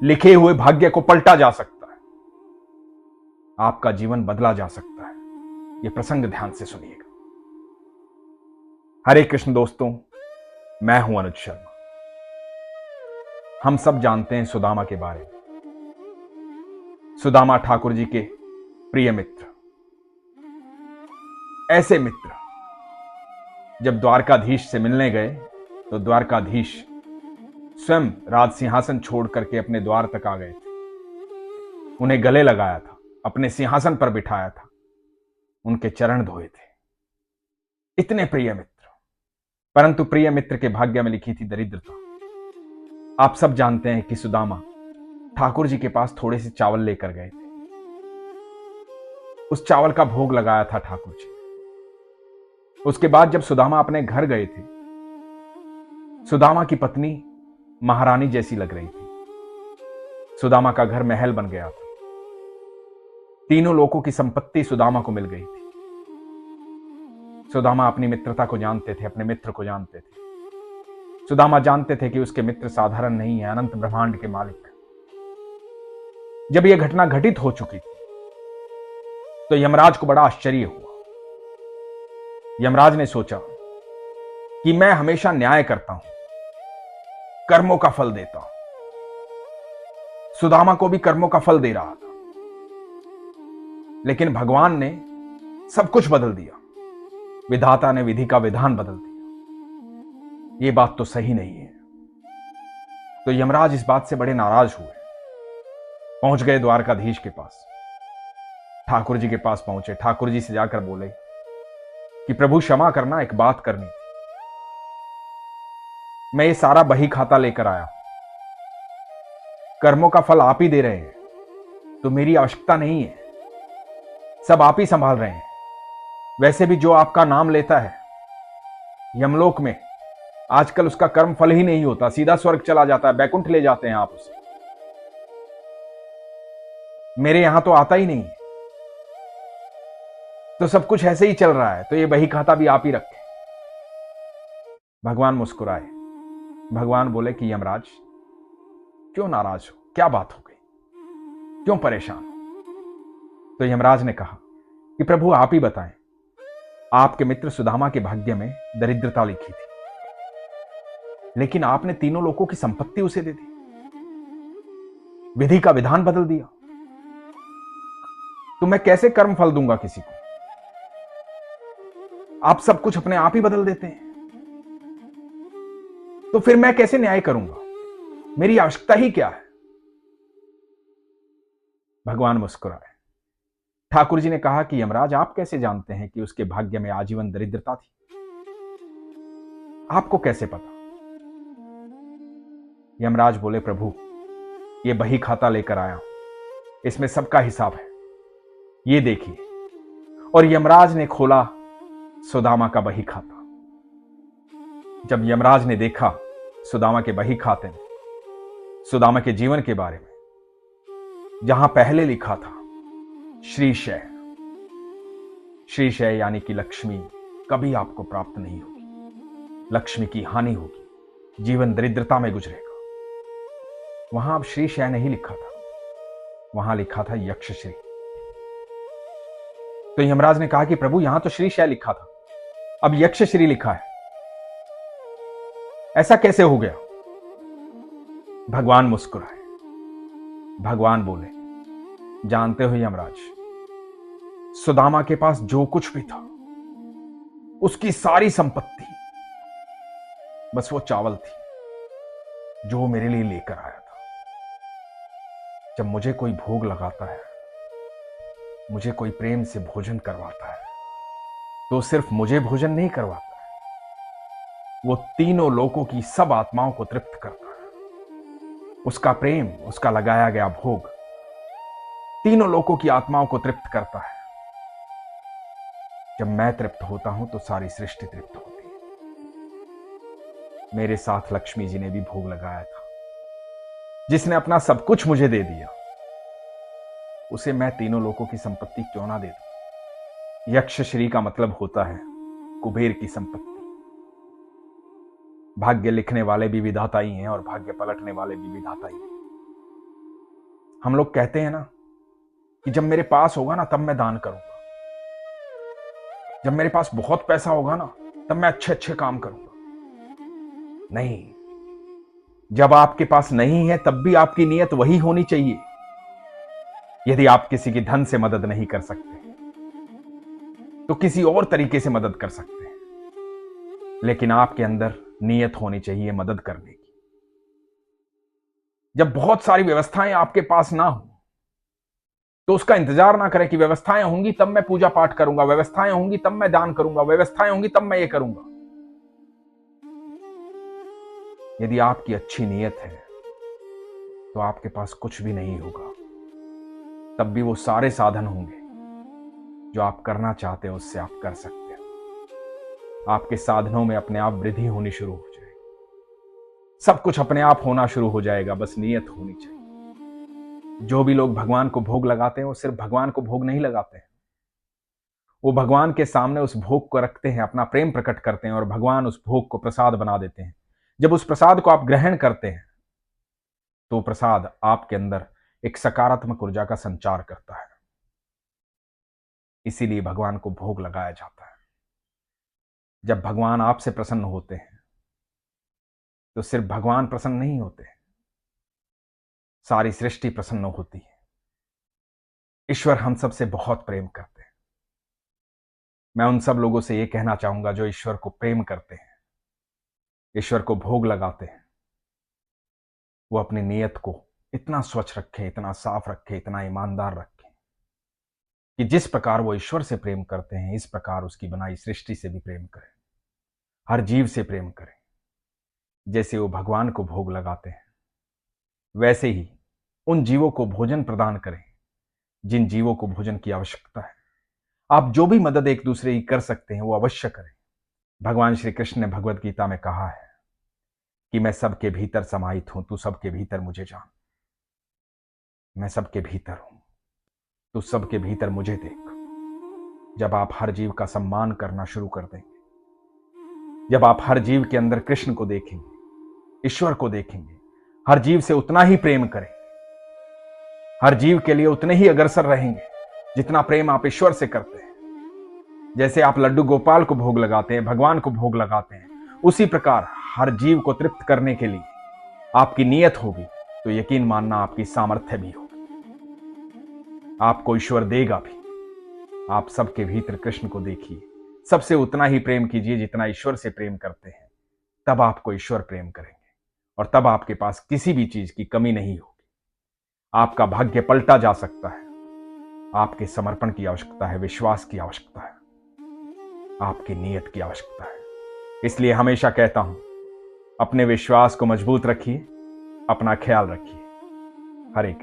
लिखे हुए भाग्य को पलटा जा सकता है, आपका जीवन बदला जा सकता है। यह प्रसंग ध्यान से सुनिएगा। हरे कृष्ण दोस्तों, मैं हूं अनुज शर्मा। हम सब जानते हैं सुदामा के बारे में। सुदामा ठाकुर जी के प्रिय मित्र, ऐसे मित्र जब द्वारकाधीश से मिलने गए तो द्वारकाधीश स्वयं राज सिंहासन छोड़ करके अपने द्वार तक आ गए थे। उन्हें गले लगाया था, अपने सिंहासन पर बिठाया था, उनके चरण धोए थे। इतने प्रिय मित्र, परंतु प्रिय मित्र के भाग्य में लिखी थी दरिद्रता। आप सब जानते हैं कि सुदामा ठाकुर जी के पास थोड़े से चावल लेकर गए थे। उस चावल का भोग लगाया था ठाकुर जी। उसके बाद जब सुदामा अपने घर गए थे, सुदामा की पत्नी महारानी जैसी लग रही थी। सुदामा का घर महल बन गया था। तीनों लोगों की संपत्ति सुदामा को मिल गई थी। सुदामा अपनी मित्रता को जानते थे, अपने मित्र को जानते थे। सुदामा जानते थे कि उसके मित्र साधारण नहीं है, अनंत ब्रह्मांड के मालिक। जब यह घटना घटित हो चुकी थी तो यमराज को बड़ा आश्चर्य हुआ। यमराज ने सोचा कि मैं हमेशा न्याय करता हूं, कर्मों का फल देता हूं। सुदामा को भी कर्मों का फल दे रहा था, लेकिन भगवान ने सब कुछ बदल दिया। विधाता ने विधि का विधान बदल दिया। यह बात तो सही नहीं है। तो यमराज इस बात से बड़े नाराज हुए। पहुंच गए द्वारकाधीश के पास, ठाकुर जी के पास पहुंचे। ठाकुर जी से जाकर बोले कि प्रभु क्षमा करना, एक बात करनी थी। मैं ये सारा बही खाता लेकर आया, कर्मों का फल आप ही दे रहे हैं, तो मेरी आवश्यकता नहीं है, सब आप ही संभाल रहे हैं। वैसे भी जो आपका नाम लेता है यमलोक में आजकल उसका कर्म फल ही नहीं होता, सीधा स्वर्ग चला जाता है, बैकुंठ ले जाते हैं आप उसे। मेरे यहां तो आता ही नहीं, तो सब कुछ ऐसे ही चल रहा है, तो ये बही खाता भी आप ही रखें। भगवान मुस्कुराए। भगवान बोले कि यमराज, क्यों नाराज हो, क्या बात हो गई, क्यों परेशान हो? तो यमराज ने कहा कि प्रभु आप ही बताएं, आपके मित्र सुदामा के भाग्य में दरिद्रता लिखी थी, लेकिन आपने तीनों लोगों की संपत्ति उसे दे दी, विधि का विधान बदल दिया, तो मैं कैसे कर्म फल दूंगा किसी को? आप सब कुछ अपने आप ही बदल देते हैं, तो फिर मैं कैसे न्याय करूंगा? मेरी आवश्यकता ही क्या है? भगवान मुस्कुराए। ठाकुर जी ने कहा कि यमराज, आप कैसे जानते हैं कि उसके भाग्य में आजीवन दरिद्रता थी? आपको कैसे पता? यमराज बोले, प्रभु ये बही खाता लेकर आया हूं, इसमें सबका हिसाब है, ये देखिए। और यमराज ने खोला सुदामा का बही खाता। जब यमराज ने देखा सुदामा के बही खाते में सुदामा के जीवन के बारे में, जहां पहले लिखा था श्रीशय, श्रीशय यानी कि लक्ष्मी कभी आपको प्राप्त नहीं होगी, लक्ष्मी की हानि होगी, जीवन दरिद्रता में गुजरेगा, वहां अब श्रीशय नहीं लिखा था, वहां लिखा था यक्षश्री। तो यमराज ने कहा कि प्रभु यहां तो श्रीशय लिखा था, अब यक्षश्री लिखा है, ऐसा कैसे हो गया? भगवान मुस्कुराए। भगवान बोले, जानते हो यमराज, सुदामा के पास जो कुछ भी था, उसकी सारी संपत्ति बस वो चावल थी जो मेरे लिए लेकर आया था। जब मुझे कोई भोग लगाता है, मुझे कोई प्रेम से भोजन करवाता है, तो सिर्फ मुझे भोजन नहीं करवाता है, वो तीनों लोगों की सब आत्माओं को तृप्त करता है। उसका प्रेम, उसका लगाया गया भोग तीनों लोगों की आत्माओं को तृप्त करता है। जब मैं तृप्त होता हूं तो सारी सृष्टि तृप्त होती है। मेरे साथ लक्ष्मी जी ने भी भोग लगाया था, जिसने अपना सब कुछ मुझे दे दिया, उसे मैं तीनों लोगों की संपत्ति क्यों ना दे दूं? यक्षश्री का मतलब होता है कुबेर की संपत्ति। भाग्य लिखने वाले भी विधाता ही हैं और भाग्य पलटने वाले भी विधाता ही हैं। हम लोग कहते हैं ना कि जब मेरे पास होगा ना तब मैं दान करूंगा, जब मेरे पास बहुत पैसा होगा ना तब मैं अच्छे अच्छे काम करूंगा। नहीं, जब आपके पास नहीं है तब भी आपकी नीयत वही होनी चाहिए। यदि आप किसी की धन से मदद नहीं कर सकते तो किसी और तरीके से मदद कर सकते हैं, लेकिन आपके अंदर नीयत होनी चाहिए मदद करने की। जब बहुत सारी व्यवस्थाएं आपके पास ना हो तो उसका इंतजार ना करें कि व्यवस्थाएं होंगी तब मैं पूजा पाठ करूंगा, व्यवस्थाएं होंगी तब मैं दान करूंगा, व्यवस्थाएं होंगी तब मैं ये करूंगा। यदि आपकी अच्छी नीयत है तो आपके पास कुछ भी नहीं होगा, तब भी वो सारे साधन होंगे जो आप करना चाहते हो उससे आप कर सकते हो। आपके साधनों में अपने आप वृद्धि होनी शुरू हो जाएगी, सब कुछ अपने आप होना शुरू हो जाएगा, बस नीयत होनी चाहिए। जो भी लोग भगवान को भोग लगाते हैं वो सिर्फ भगवान को भोग नहीं लगाते हैं, वो भगवान के सामने उस भोग को रखते हैं, अपना प्रेम प्रकट करते हैं और भगवान उस भोग को प्रसाद बना देते हैं। जब उस प्रसाद को आप ग्रहण करते हैं तो प्रसाद आपके अंदर एक सकारात्मक ऊर्जा का संचार करता है, इसीलिए भगवान को भोग लगाया जाता है। जब भगवान आपसे प्रसन्न होते हैं तो सिर्फ भगवान प्रसन्न नहीं होते, सारी सृष्टि प्रसन्न होती है। ईश्वर हम सबसे बहुत प्रेम करते हैं। मैं उन सब लोगों से यह कहना चाहूंगा जो ईश्वर को प्रेम करते हैं, ईश्वर को भोग लगाते हैं, वो अपनी नीयत को इतना स्वच्छ रखें, इतना साफ रखें, इतना ईमानदार रखें कि जिस प्रकार वो ईश्वर से प्रेम करते हैं इस प्रकार उसकी बनाई सृष्टि से भी प्रेम करें, हर जीव से प्रेम करें। जैसे वो भगवान को भोग लगाते हैं वैसे ही उन जीवों को भोजन प्रदान करें जिन जीवों को भोजन की आवश्यकता है। आप जो भी मदद एक दूसरे की कर सकते हैं वो अवश्य करें। भगवान श्री कृष्ण ने भगवत गीता में कहा है कि मैं सबके भीतर समाहित हूं, तू सबके भीतर मुझे जान। मैं सबके भीतर हूं, तू सबके भीतर मुझे देख। जब आप हर जीव का सम्मान करना शुरू कर देंगे, जब आप हर जीव के अंदर कृष्ण को देखेंगे, ईश्वर को देखेंगे, हर जीव से उतना ही प्रेम करें, हर जीव के लिए उतने ही अग्रसर रहेंगे जितना प्रेम आप ईश्वर से करते हैं। जैसे आप लड्डू गोपाल को भोग लगाते हैं, भगवान को भोग लगाते हैं, उसी प्रकार हर जीव को तृप्त करने के लिए आपकी नीयत होगी तो यकीन मानना आपकी सामर्थ्य भी होगी, आपको ईश्वर देगा भी। आप सबके भीतर कृष्ण को देखिए, सबसे उतना ही प्रेम कीजिए जितना ईश्वर से प्रेम करते हैं, तब आपको ईश्वर प्रेम करेंगे और तब आपके पास किसी भी चीज की कमी नहीं होगी। आपका भाग्य पलटा जा सकता है। आपके समर्पण की आवश्यकता है, विश्वास की आवश्यकता है, आपकी नीयत की आवश्यकता है। इसलिए हमेशा कहता हूं, अपने विश्वास को मजबूत रखिए, अपना ख्याल रखिए। हरे कृष्ण।